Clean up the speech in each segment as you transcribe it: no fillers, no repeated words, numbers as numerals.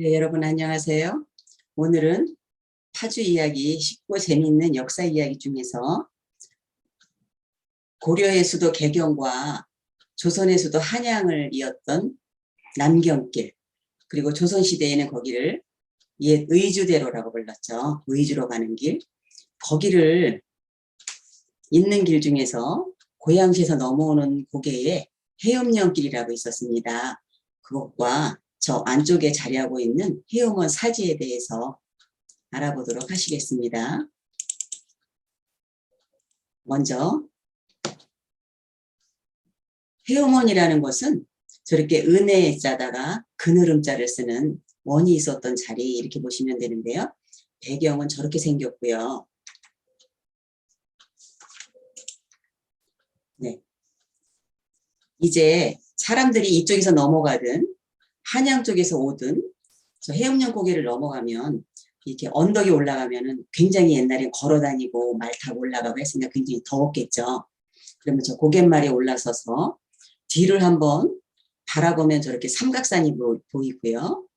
네, 여러분 안녕하세요. 오늘은 파주 이야기, 쉽고 재미있는 역사 이야기 중에서 고려의 수도 개경과 조선의 수도 한양을 이었던 남경길, 그리고 조선시대에는 거기를 옛 의주대로라고 불렀죠. 의주로 가는 길. 거기를 잇는 길 중에서 고양시에서 넘어오는 고개에 해엄령길이라고 있었습니다. 그것과 저 안쪽에 자리하고 있는 해엄원 사지에 대해서 알아보도록 하시겠습니다. 먼저 해엄원이라는 것은 저렇게 은혜자다가 그늘음자를 쓰는 원이 있었던 자리, 이렇게 보시면 되는데요. 배경은 저렇게 생겼고요. 네. 이제 사람들이 이쪽에서 넘어가든 한양 쪽에서 오든 저 해엄령 고개를 넘어가면 이렇게 언덕에 올라가면은 굉장히 옛날에 걸어 다니고 말 타고 올라가고 했으니까 굉장히 더웠겠죠. 그러면 저 고갯말에 올라서서 뒤를 한번 바라보면 저렇게 삼각산이 보이고요.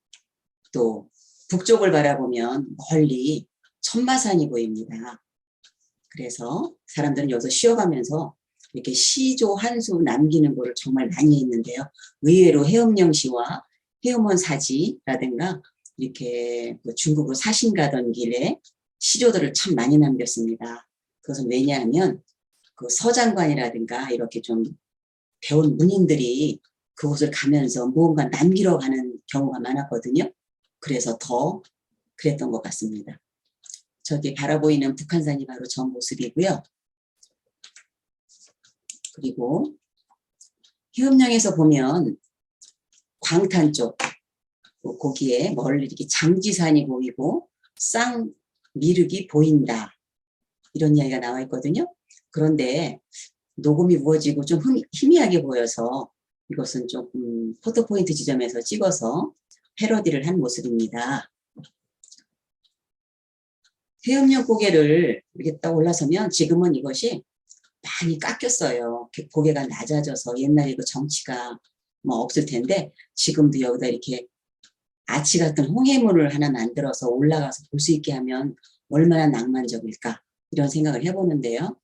또 북쪽을 바라보면 멀리 천마산이 보입니다. 그래서 사람들은 여기서 쉬어가면서 이렇게 시조 한 수 남기는 거를 정말 많이 했는데요. 의외로 해엄령시와 해엄원 사지라든가 이렇게 중국으로 사신 가던 길에 시조들을 참 많이 남겼습니다. 그것은 왜냐하면 그 서장관이라든가 이렇게 좀 배운 문인들이 그곳을 가면서 무언가 남기러 가는 경우가 많았거든요. 그래서 더 그랬던 것 같습니다. 저기 바라보이는 북한산이 바로 저 모습이고요. 그리고 해엄령에서 보면 광탄 쪽, 거기에 멀리 이렇게 장지산이 보이고 쌍미륵이 보인다, 이런 이야기가 나와 있거든요. 그런데 녹음이 우거지고 좀 희미하게 보여서 이것은 조금 포토포인트 지점에서 찍어서 패러디를 한 모습입니다. 해엄령 고개를 이렇게 딱 올라서면 지금은 이것이 많이 깎였어요. 고개가 낮아져서 옛날에 그 정치가 뭐 없을 텐데 지금도 여기다 이렇게 아치 같은 홍해물을 하나 만들어서 올라가서 볼 수 있게 하면 얼마나 낭만적일까, 이런 생각을 해보는데요.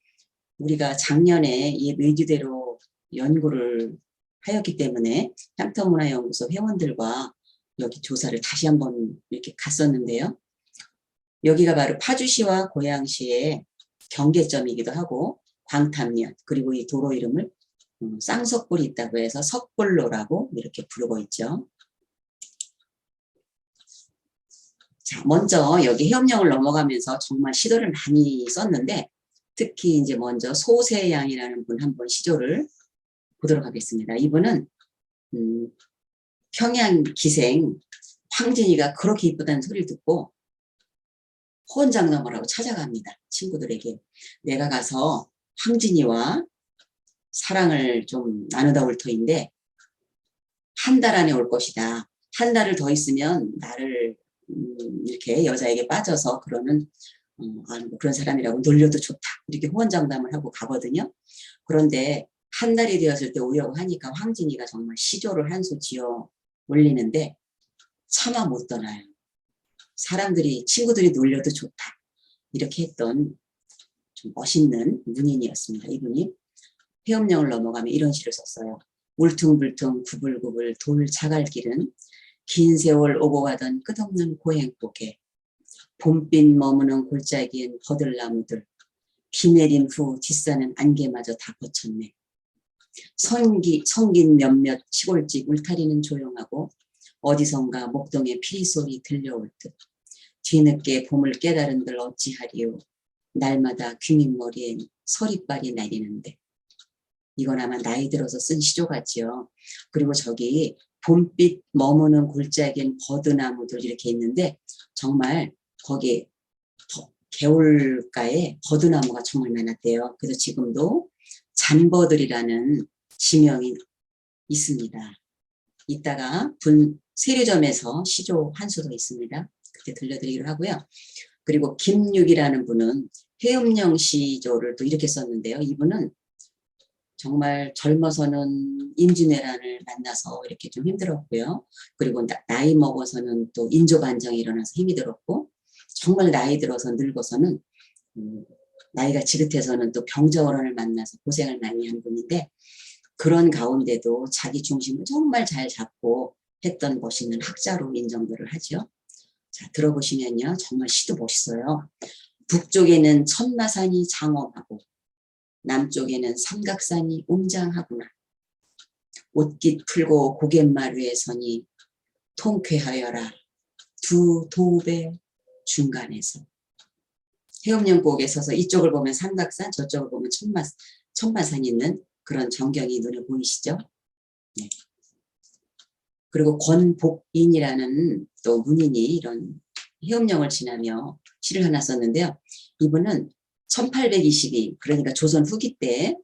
우리가 작년에 이 의주대로 연구를 하였기 때문에 향토문화연구소 회원들과 여기 조사를 다시 한번 이렇게 갔었는데요. 여기가 바로 파주시와 고양시의 경계점이기도 하고 광탄면, 그리고 이 도로 이름을 쌍석굴이 있다고 해서 석굴로라고 이렇게 부르고 있죠. 자, 먼저 여기 해엄령을 넘어가면서 정말 시도를 많이 썼는데 특히 이제 먼저 소세양이라는 분 한번 시조를 보도록 하겠습니다. 이분은 평양 기생 황진이가 그렇게 이쁘다는 소리를 듣고 호언장담을 하고 찾아갑니다. 친구들에게 내가 가서 황진이와 사랑을 좀 나누다 올 터인데 한 달 안에 올 것이다. 한 달을 더 있으면 나를 이렇게 여자에게 빠져서 그러는 그런 사람이라고 놀려도 좋다, 이렇게 호언장담을 하고 가거든요. 그런데 한 달이 되었을 때 오려고 하니까 황진이가 정말 시조를 한 수 지어 올리는데 차마 못 떠나요. 사람들이, 친구들이 놀려도 좋다, 이렇게 했던 좀 멋있는 문인이었습니다. 이분이 해엄령을 넘어가면 이런 시를 썼어요. 울퉁불퉁 구불구불 돌자갈길은 긴 세월 오고 가던 끝없는 고행복에 봄빛 머무는 골짜기엔 버들나무들 비 내린 후 뒷산은 안개마저 다 거쳤네. 성긴 몇몇 시골집 울타리는 조용하고 어디선가 목동의 피리소리 들려올 듯 뒤늦게 봄을 깨달은들 어찌하리요. 날마다 귀밑머리엔 서리빨이 내리는데. 이건 아마 나이 들어서 쓴 시조 같지요. 그리고 저기 봄빛 머무는 골짜기엔 버드나무들 이렇게 있는데 정말 거기 개울가에 버드나무가 정말 많았대요. 그래서 지금도 잔버들이라는 지명이 있습니다. 이따가 세류점에서 시조 한 수도 있습니다. 그때 들려드리기로 하고요. 그리고 김육이라는 분은 해엄령 시조를 또 이렇게 썼는데요. 이분은 정말 젊어서는 임진왜란을 만나서 이렇게 좀 힘들었고요. 그리고 나이 먹어서는 또 인조반정이 일어나서 힘이 들었고, 정말 나이 들어서 늙어서는 나이가 지긋해서는 또 병자호란을 만나서 고생을 많이 한 분인데, 그런 가운데도 자기 중심을 정말 잘 잡고 했던 멋있는 학자로 인정들을 하죠. 자, 들어보시면요. 정말 시도 멋있어요. 북쪽에는 천마산이 장엄하고 남쪽에는 삼각산이 웅장하구나. 옷깃 풀고 고갯마루에 서니 통쾌하여라. 두 도읍의 중간에서. 해엄연곡에 서서 이쪽을 보면 삼각산, 저쪽을 보면 천마산이 있는 그런 전경이 눈에 보이시죠? 네. 그리고 권복인이라는 또 문인이 이런 해엄령을 지나며 시를 하나 썼는데요. 이분은 1822, 그러니까 조선 후기 때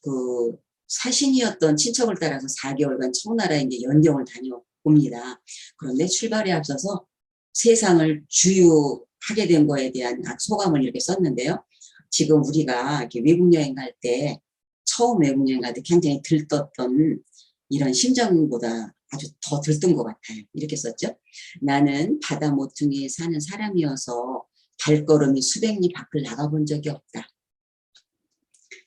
그 사신이었던 친척을 따라서 4개월간 청나라에 이제 연경을 다녀옵니다. 그런데 출발에 앞서서 세상을 주유하게 된 거에 대한 소감을 이렇게 썼는데요. 지금 우리가 이렇게 외국 여행 갈 때 처음 외국 여행 갈 때 굉장히 들떴던 이런 심정보다 아주 더 들뜬 것 같아요. 이렇게 썼죠. 나는 바다 모퉁이에 사는 사람이어서 발걸음이 수백 리 밖을 나가본 적이 없다.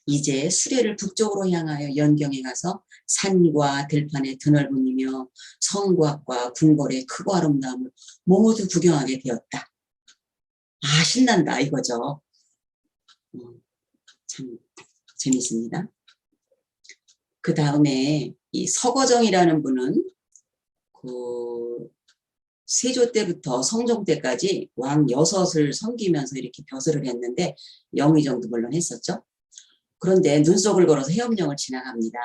이제 수레를 북쪽으로 향하여 연경에 가서 산과 들판의 드넓음이며 성곽과 궁궐의 크고 아름다움을 모두 구경하게 되었다. 아, 신난다 이거죠. 참 재밌습니다. 그 다음에 이 서거정이라는 분은 그 세조 때부터 성종 때까지 왕 6을 섬기면서 이렇게 벼슬을 했는데 영의정도 물론 했었죠. 그런데 눈속을 걸어서 해엄령을 지나갑니다.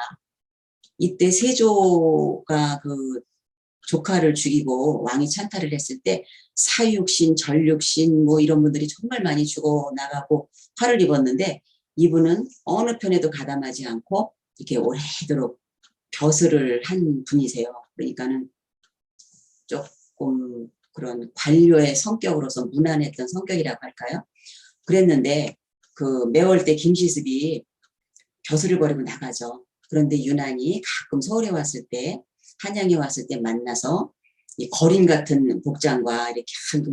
이때 세조가 그 조카를 죽이고 왕이 찬탈을 했을 때 사육신, 전육신 뭐 이런 분들이 정말 많이 죽어나가고 화를 입었는데 이분은 어느 편에도 가담하지 않고 이렇게 오래도록 벼슬을 한 분이세요. 그러니까는 조금 그런 관료의 성격으로서 무난했던 성격이라고 할까요? 그랬는데 그 매월 때 김시습이 벼슬을 버리고 나가죠. 그런데 유난히 가끔 서울에 왔을 때 한양에 왔을 때 만나서 이 거린 같은 복장과 이렇게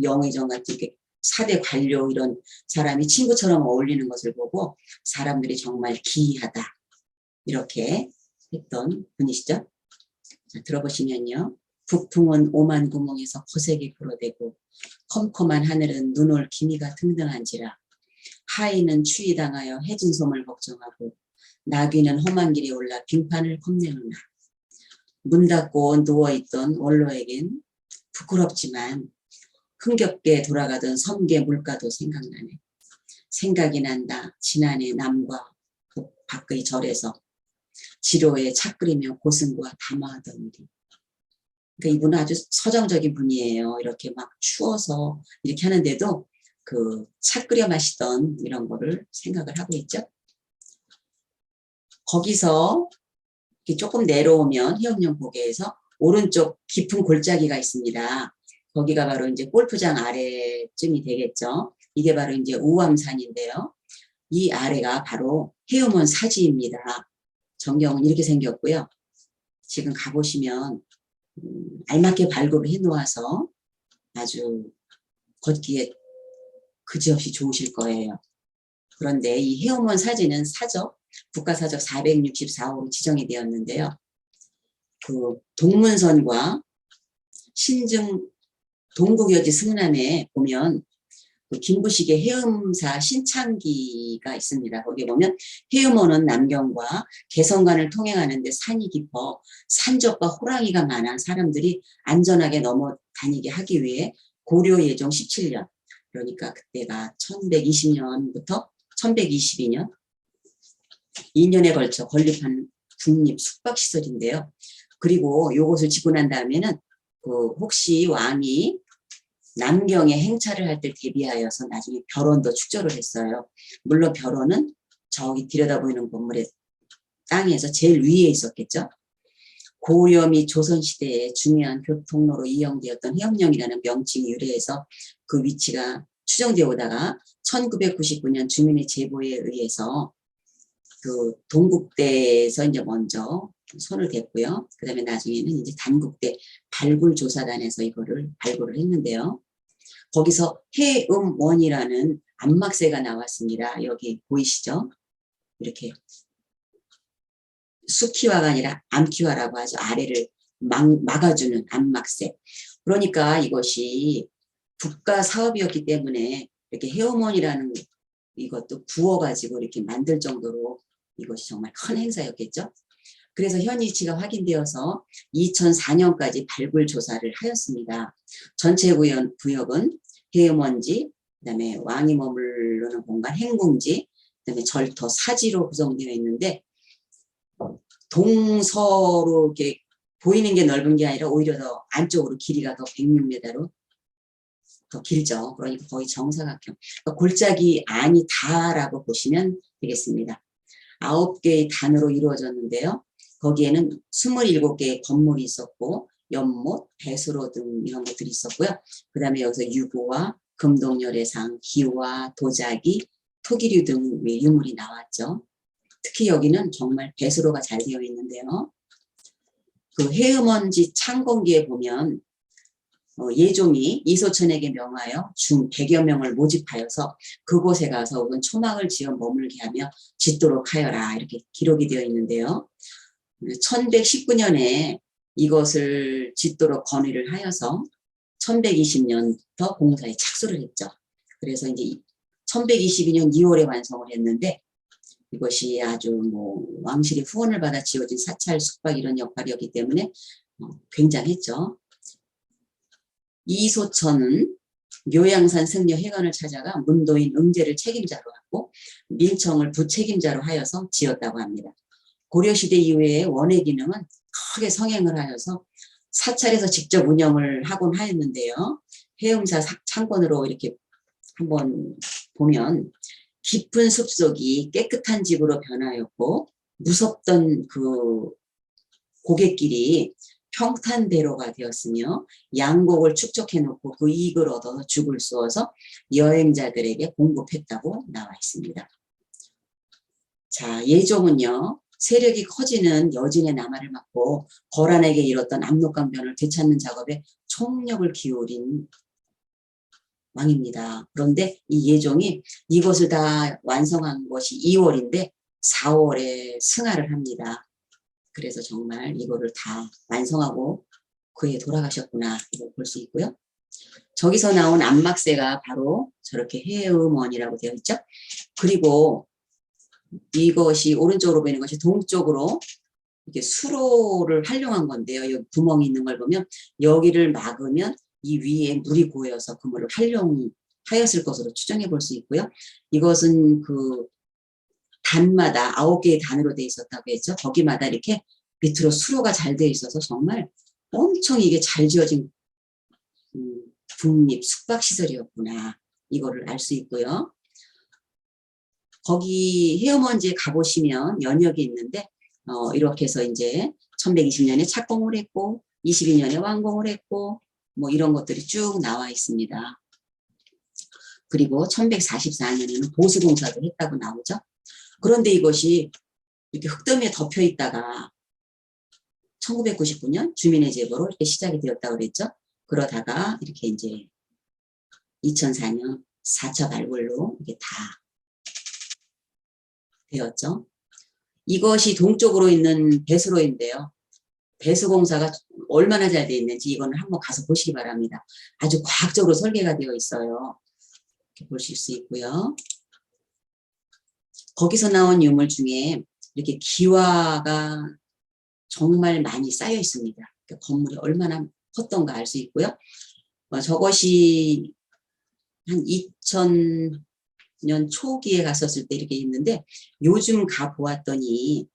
영의정 같은 이렇게 사대 관료 이런 사람이 친구처럼 어울리는 것을 보고 사람들이 정말 기이하다 이렇게 했던 분이시죠. 자, 들어보시면요. 북풍은 오만 구멍에서 거세게 불어대고 컴컴한 하늘은 눈올 기미가 등등한지라 하이는 추위당하여 해진 솜을 걱정하고 나귀는 험한 길에 올라 빙판을 겁내느나 문 닫고 누워있던 원로에겐 부끄럽지만 흥겹게 돌아가던 섬계 물가도 생각나네. 생각이 난다. 지난해 남과 밖의 절에서 지로에 차 끓이며 고승과 담화하던 일이. 그러니까 이분은 아주 서정적인 분이에요. 이렇게 막 추워서 이렇게 하는데도 그 차 끓여 마시던 이런 거를 생각을 하고 있죠. 거기서 조금 내려오면 해엄령 고개에서 오른쪽 깊은 골짜기가 있습니다. 거기가 바로 이제 골프장 아래쯤이 되겠죠. 이게 바로 이제 우암산인데요. 이 아래가 바로 해엄원 사지입니다. 전경은 이렇게 생겼고요. 지금 가보시면 알맞게 발굴을 해놓아서 아주 걷기에 그지없이 좋으실 거예요. 그런데 이 해엄원 사지는 사적, 국가사적 464호로 지정이 되었는데요. 그 동문선과 신증 동국여지 승남에 보면 그 김부식의 해음사 신창기가 있습니다. 거기에 보면 해음원은 남경과 개성관을 통행하는데 산이 깊어 산적과 호랑이가 많아 사람들이 안전하게 넘어 다니게 하기 위해 고려 예종 17년 그러니까 그때가 1120년부터 1122년 2년에 걸쳐 건립한 국립 숙박시설인데요. 그리고 요것을 짓고 난 다음에는 그 혹시 왕이 남경에 행차를 할 때 대비하여서 나중에 벼론도 축조를 했어요. 물론 벼론은 저기 들여다보이는 건물의 땅에서 제일 위에 있었겠죠. 고려 및 조선시대의 중요한 교통로로 이용되었던 해엄령이라는 명칭이 유래해서 그 위치가 추정되어 오다가 1999년 주민의 제보에 의해서 그 동국대에서 이제 먼저 손을 댔고요. 그 다음에 나중에는 이제 단국대 발굴조사단에서 이거를 발굴을 했는데요. 거기서 해음원이라는 안막새가 나왔습니다. 여기 보이시죠? 이렇게 수키화가 아니라 암키화라고 하죠. 아래를 막아주는 안막새. 그러니까 이것이 국가 사업이었기 때문에 이렇게 해음원이라는 이것도 구워가지고 이렇게 만들 정도로 이것이 정말 큰 행사였겠죠. 그래서 현위치가 확인되어서 2004년까지 발굴 조사를 하였습니다. 전체 구역은 해음원지, 그다음에 왕이 머무르는 공간 행궁지, 그다음에 절터, 사지로 구성되어 있는데 동서로 이렇게 보이는 게 넓은 게 아니라 오히려 더 안쪽으로 길이가 더 106m로 더 길죠. 그러니까 거의 정사각형. 그러니까 골짜기 안이 다라고 보시면 되겠습니다. 9개의 단으로 이루어졌는데요. 거기에는 27개의 건물이 있었고 연못, 배수로 등 이런 것들이 있었고요. 그 다음에 여기서 유구와 금동열애상, 기와, 도자기, 토기류 등 유물이 나왔죠. 특히 여기는 정말 배수로가 잘 되어 있는데요. 그 해음원지 창건기에 보면 예종이 이소천에게 명하여 중 100여 명을 모집하여서 그곳에 가서 혹은 초막을 지어 머물게 하며 짓도록 하여라 이렇게 기록이 되어 있는데요. 1119년에 이것을 짓도록 건의를 하여서 1120년부터 공사에 착수를 했죠. 그래서 이제 1122년 2월에 완성을 했는데 이것이 아주 뭐 왕실의 후원을 받아 지어진 사찰 숙박 이런 역할이었기 때문에 굉장했죠. 이소천은 묘양산 승려 해관을 찾아가 문도인 응제를 책임자로 하고 민청을 부책임자로 하여서 지었다고 합니다. 고려시대 이후에 원의 기능은 크게 성행을 하여서 사찰에서 직접 운영을 하곤 하였는데요. 해음사 창건으로 이렇게 한번 보면 깊은 숲속이 깨끗한 집으로 변하였고 무섭던 그 고갯길이 평탄대로가 되었으며 양곡을 축적해 놓고 그 이익을 얻어서 죽을 쏘어서 여행자들에게 공급했다고 나와 있습니다. 자, 예종은요. 세력이 커지는 여진의 남하를 막고 거란에게 이뤘던 압록강변을 되찾는 작업에 총력을 기울인 왕입니다. 그런데 이 예종이 이것을 다 완성한 것이 2월인데 4월에 승하를 합니다. 그래서 정말 이거를 다 완성하고 그에 돌아가셨구나 이걸 볼 수 있고요. 저기서 나온 안막새가 바로 저렇게 해음원이라고 되어 있죠. 그리고 이것이 오른쪽으로 보이는 것이 동쪽으로 이렇게 수로를 활용한 건데요. 여기 구멍이 있는 걸 보면 여기를 막으면 이 위에 물이 고여서 그 물을 활용하였을 것으로 추정해 볼 수 있고요. 이것은 그 단마다 9개의 단으로 되어 있었다고 했죠. 거기마다 이렇게 밑으로 수로가 잘 되어 있어서 정말 엄청 이게 잘 지어진 국립 숙박시설이었구나. 이거를 알 수 있고요. 거기 해음원지에 가보시면 연역이 있는데 이렇게 해서 이제 1120년에 착공을 했고 22년에 완공을 했고 뭐 이런 것들이 쭉 나와 있습니다. 그리고 1144년에는 보수공사도 했다고 나오죠. 그런데 이것이 이렇게 흙더미에 덮여 있다가 1999년 주민의 제보로 이렇게 시작이 되었다고 그랬죠. 그러다가 이렇게 이제 2004년 4차 발굴로 이게 다 되었죠. 이것이 동쪽으로 있는 배수로인데요. 배수공사가 얼마나 잘 되어 있는지 이거는 한번 가서 보시기 바랍니다. 아주 과학적으로 설계가 되어 있어요. 이렇게 보실 수 있고요. 거기서 나온 유물 중에 이렇게 기와가 정말 많이 쌓여 있습니다. 그러니까 건물이 얼마나 컸던가 알 수 있고요. 저것이 한 2000년 초기에 갔었을 때 이렇게 있는데 요즘 가 보았더니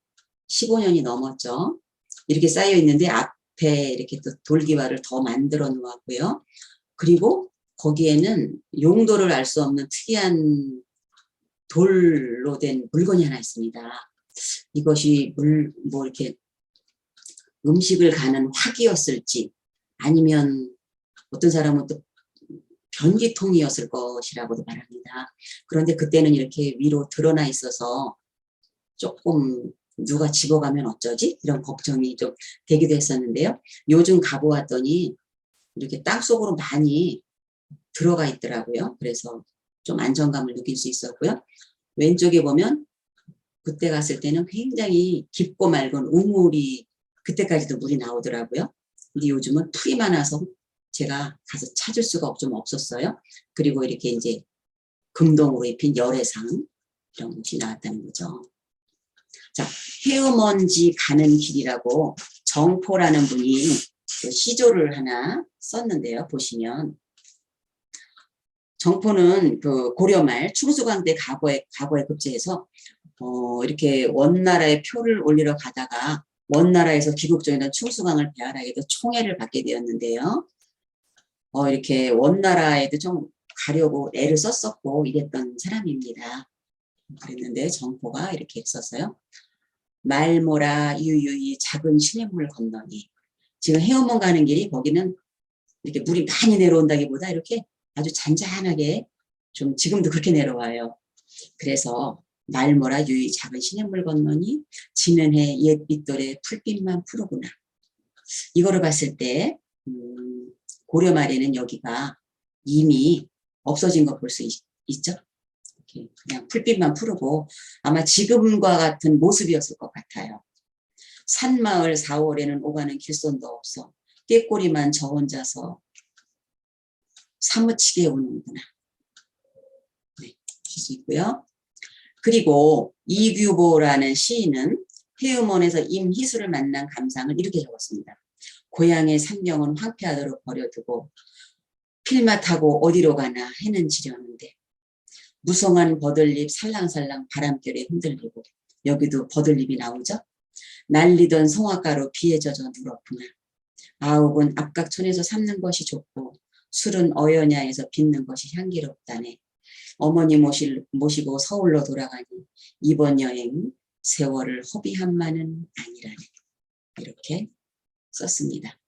15년이 넘었죠. 이렇게 쌓여 있는데 앞에 이렇게 또 돌기와를 더 만들어 놓았고요. 그리고 거기에는 용도를 알 수 없는 특이한 돌로 된 물건이 하나 있습니다. 이것이 뭐 이렇게 음식을 가는 화기였을지 아니면 어떤 사람은 또 변기통이었을 것이라고도 말합니다. 그런데 그때는 이렇게 위로 드러나 있어서 조금 누가 집어가면 어쩌지? 이런 걱정이 좀 되기도 했었는데요. 요즘 가보았더니 이렇게 땅속으로 많이 들어가 있더라고요. 그래서 좀 안정감을 느낄 수 있었고요. 왼쪽에 보면 그때 갔을 때는 굉장히 깊고 맑은 우물이 그때까지도 물이 나오더라고요. 근데 요즘은 풀이 많아서 제가 가서 찾을 수가 좀 없었어요. 그리고 이렇게 이제 금동으로 입힌 열애상 이런 곳이 나왔다는 거죠. 자, 헤어먼지 가는 길이라고 정포라는 분이 시조를 하나 썼는데요. 보시면 정포는 그 고려말 충수광대 과거에 급제해서 이렇게 원나라의 표를 올리러 가다가 원나라에서 귀국중이던 충수광을 배알하게도 총애를 받게 되었는데요. 이렇게 원나라에도 좀 가려고 애를 썼었고 이랬던 사람입니다. 그랬는데 정포가 이렇게 썼어요. 말모라 유유히 작은 시냇물 건너니. 지금 해운문 가는 길이 거기는 이렇게 물이 많이 내려온다기보다 이렇게 아주 잔잔하게 좀 지금도 그렇게 내려와요. 그래서 말모라 유유히 작은 시냇물 건너니 지는 해 옛빛돌에 풀빛만 푸르구나. 이거를 봤을 때 고려 말에는 여기가 이미 없어진 거 볼 수 있죠. 그냥 풀빛만 푸르고 아마 지금과 같은 모습이었을 것 같아요. 산마을 4월에는 오가는 길손도 없어 꾀꼬리만 저 혼자서 사무치게 오는구나. 네, 볼 수 있고요. 그리고 이규보라는 시인은 해음원에서 임희수를 만난 감상을 이렇게 적었습니다. 고향의 산병은 황폐하도록 버려두고 필마타고 어디로 가나 해는 지려는데 무성한 버들잎 살랑살랑 바람결에 흔들리고 여기도 버들잎이 나오죠. 날리던 송화가로 비에 젖어 누렇구나. 아욱은 압각촌에서 삼는 것이 좋고 술은 어여냐에서 빚는 것이 향기롭다네. 어머니 모시고 서울로 돌아가니 이번 여행 세월을 허비한만은 아니라네. 이렇게 썼습니다.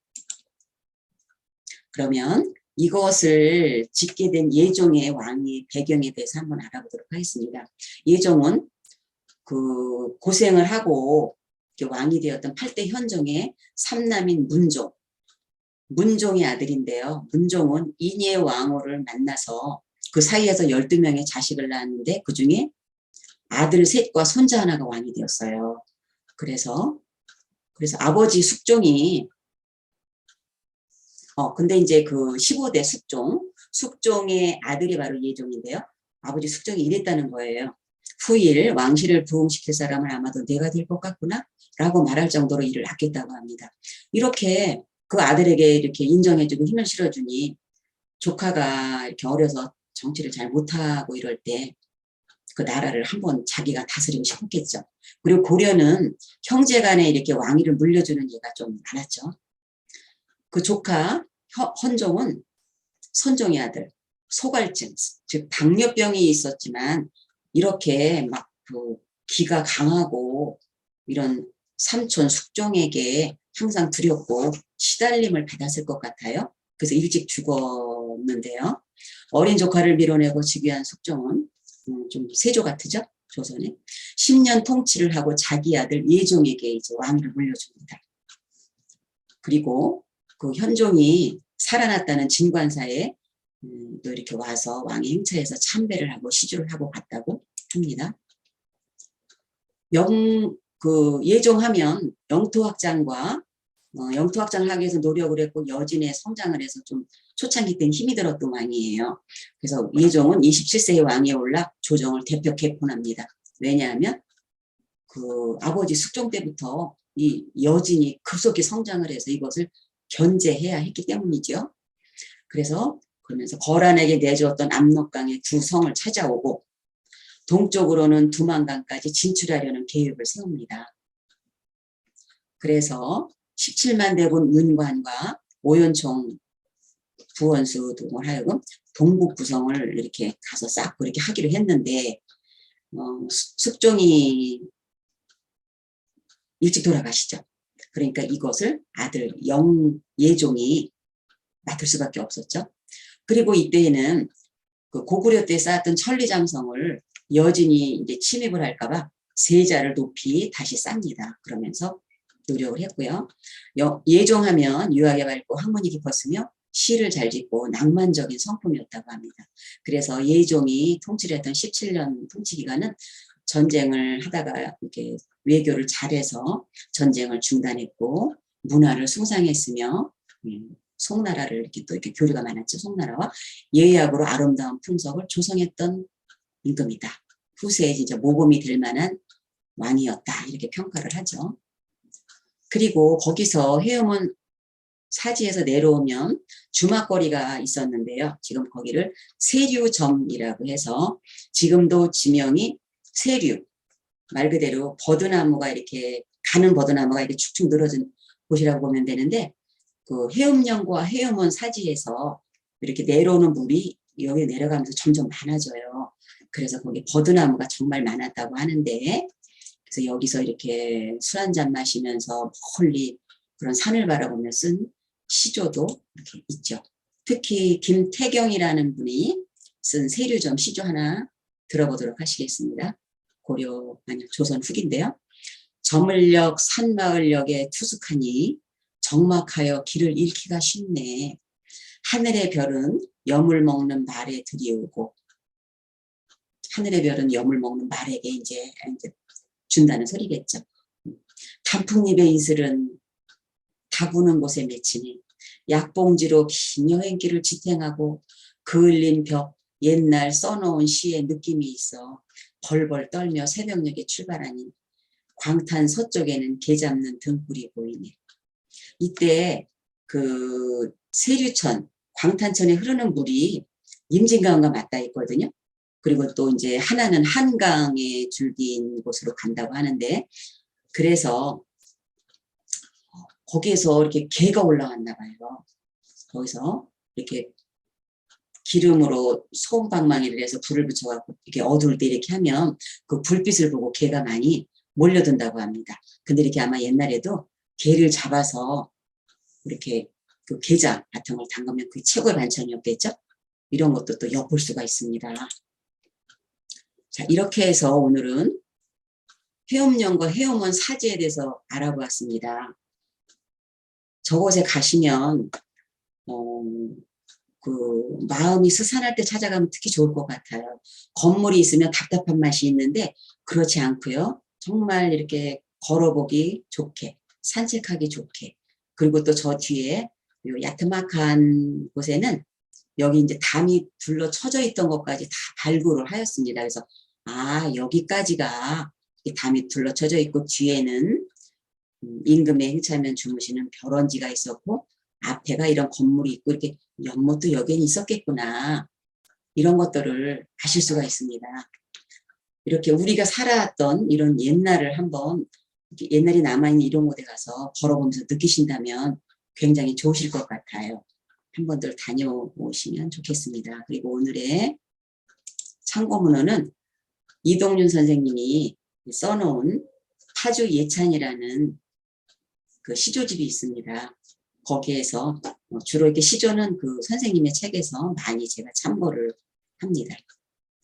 그러면 이것을 짓게 된 예종의 왕의 배경에 대해서 한번 알아보도록 하겠습니다. 예종은 그 고생을 하고 왕이 되었던 8대 현종의 삼남인 문종의 아들인데요. 문종은 인예 왕후를 만나서 그 사이에서 12명의 자식을 낳았는데 그중에 아들 셋과 손자 하나가 왕이 되었어요. 그래서 아버지 숙종이 근데 이제 그 15대 숙종의 아들이 바로 예종인데요. 아버지 숙종이 이랬다는 거예요. 후일 왕실을 부흥시킬 사람을 아마도 내가 될 것 같구나 라고 말할 정도로 일을 아꼈다고 합니다. 이렇게 그 아들에게 이렇게 인정해주고 힘을 실어주니 조카가 이렇게 어려서 정치를 잘 못하고 이럴 때 그 나라를 한번 자기가 다스리고 싶었겠죠. 그리고 고려는 형제간에 이렇게 왕위를 물려주는 예가 좀 많았죠. 그 조카 헌종은 선종의 아들 소갈증 즉 당뇨병이 있었지만 이렇게 막 그 기가 강하고 이런 삼촌 숙종에게 항상 두렵고 시달림을 받았을 것 같아요. 그래서 일찍 죽었는데요. 어린 조카를 밀어내고 즉위한 숙종은 좀 세조 같으죠? 조선에 10년 통치를 하고 자기 아들 예종에게 이제 왕위를 물려줍니다. 그리고 그 현종이 살아났다는 진관사에 또 이렇게 와서 왕의 행차에서 참배를 하고 시주를 하고 갔다고 합니다. 예종하면 영토확장과 영토확장을 하기 위해서 노력을 했고 여진의 성장을 해서 좀 초창기 때는 힘이 들었던 왕이에요. 그래서 예종은 27세의 왕위에 올라 조정을 대표 개폰합니다. 왜냐하면 그 아버지 숙종 때부터 이 여진이 급속히 성장을 해서 이것을 견제해야 했기 때문이죠. 그래서 그러면서 거란에게 내주었던 압록강의 두 성을 찾아오고 동쪽으로는 두만강까지 진출하려는 계획을 세웁니다. 그래서 17만 대군 윤관과 오연총 부원수 등을 하여금 동북 구성을 이렇게 가서 쌓고 이렇게 하기로 했는데 숙종이 일찍 돌아가시죠. 그러니까 이것을 아들 영예종이 맡을 수밖에 없었죠. 그리고 이때에는 그 고구려 때 쌓았던 천리장성을 여진이 이제 침입을 할까봐 세자를 높이 다시 쌉니다. 그러면서 노력을 했고요. 예종하면 유하게 밝고 학문이 깊었으며 시를 잘 짓고 낭만적인 성품이었다고 합니다. 그래서 예종이 통치를 했던 17년 통치 기간은 전쟁을 하다가 이렇게 외교를 잘해서 전쟁을 중단했고 문화를 숭상했으며 송나라를 이렇게 또 이렇게 교류가 많았죠. 송나라와 예약으로 아름다운 풍속을 조성했던 임금이다. 후세에 진짜 모범이 될 만한 왕이었다. 이렇게 평가를 하죠. 그리고 거기서 해음은 사지에서 내려오면 주막거리가 있었는데요. 지금 거기를 세류점이라고 해서 지금도 지명이 세류, 말 그대로 버드나무가 이렇게 가는 버드나무가 이렇게 축축 늘어진 곳이라고 보면 되는데 그 해음령과 해음원 사지에서 이렇게 내려오는 물이 여기 내려가면서 점점 많아져요. 그래서 거기 버드나무가 정말 많았다고 하는데 그래서 여기서 이렇게 술 한잔 마시면서 멀리 그런 산을 바라보며 쓴 시조도 이렇게 있죠. 특히 김태경이라는 분이 쓴 세류점 시조 하나 들어보도록 하시겠습니다. 고려, 아니 조선 후기인데요. 저물역 산마을역에 투숙하니 적막하여 길을 잃기가 쉽네. 하늘의 별은 염을 먹는 말에 들이오고 하늘의 별은 염을 먹는 말에게 이제 준다는 소리겠죠. 단풍잎의 이슬은 다구는 곳에 맺히니 약봉지로 긴 여행길을 지탱하고 그을린 벽 옛날 써놓은 시의 느낌이 있어 벌벌 떨며 새벽녘에 출발하니 광탄 서쪽에는 개 잡는 등불이 보이네. 이때 그 세류천, 광탄천에 흐르는 물이 임진강과 맞닿아 있거든요. 그리고 또 이제 하나는 한강의 줄기인 곳으로 간다고 하는데 그래서 거기에서 이렇게 개가 올라왔나 봐요. 거기서 이렇게 기름으로 소음방망이를 해서 불을 붙여갖고 이렇게 어두울 때 이렇게 하면 그 불빛을 보고 개가 많이 몰려든다고 합니다. 근데 이렇게 아마 옛날에도 개를 잡아서 이렇게 그 게장 같은 걸 담그면 그게 최고의 반찬이었겠죠? 이런 것도 또 엿볼 수가 있습니다. 자, 이렇게 해서 오늘은 해엄령과 해엄원 사지에 대해서 알아보았습니다. 저곳에 가시면 그 마음이 스산할 때 찾아가면 특히 좋을 것 같아요. 건물이 있으면 답답한 맛이 있는데 그렇지 않고요. 정말 이렇게 걸어보기 좋게 산책하기 좋게 그리고 또 저 뒤에 야트막한 곳에는 여기 이제 담이 둘러 쳐져 있던 것까지 다 발굴을 하였습니다. 그래서 아 여기까지가 담이 둘러 쳐져 있고 뒤에는 임금의 행차면 주무시는 벼런지가 있었고 앞에가 이런 건물이 있고 이렇게 연못도 여기는 있었겠구나. 이런 것들을 아실 수가 있습니다. 이렇게 우리가 살아왔던 이런 옛날을 한번 옛날에 남아있는 이런 곳에 가서 걸어보면서 느끼신다면 굉장히 좋으실 것 같아요. 한 번들 다녀오시면 좋겠습니다. 그리고 오늘의 참고문헌은 이동윤 선생님이 써놓은 파주 예찬이라는 그 시조집이 있습니다. 거기에서 주로 이렇게 시조는 그 선생님의 책에서 많이 제가 참고를 합니다.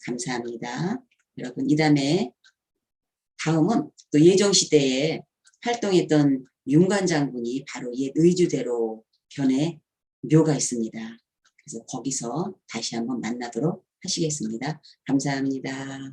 감사합니다. 여러분 다음은 또 예종시대에 활동했던 윤관 장군이 바로 옛 의주대로 변에 묘가 있습니다. 그래서 거기서 다시 한번 만나도록 하시겠습니다. 감사합니다.